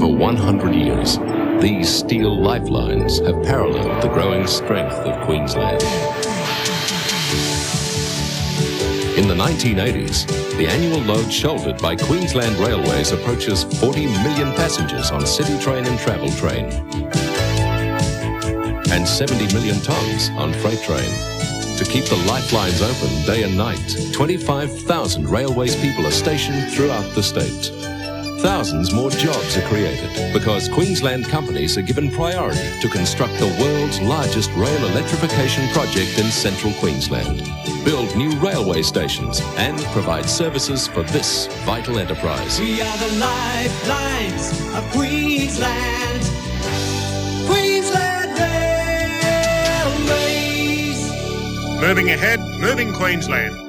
For 100 years, these steel lifelines have paralleled the growing strength of Queensland. In the 1980s, the annual load shouldered by Queensland Railways approaches 40 million passengers on city train and travel train, and 70 million tonnes on freight train. To keep the lifelines open day and night, 25,000 Railways people are stationed throughout the state. Thousands more jobs are created because Queensland companies are given priority to construct the world's largest rail electrification project in central Queensland, build new railway stations and provide services for this vital enterprise. We are the lifelines of Queensland. Queensland Railways. Moving ahead, moving Queensland.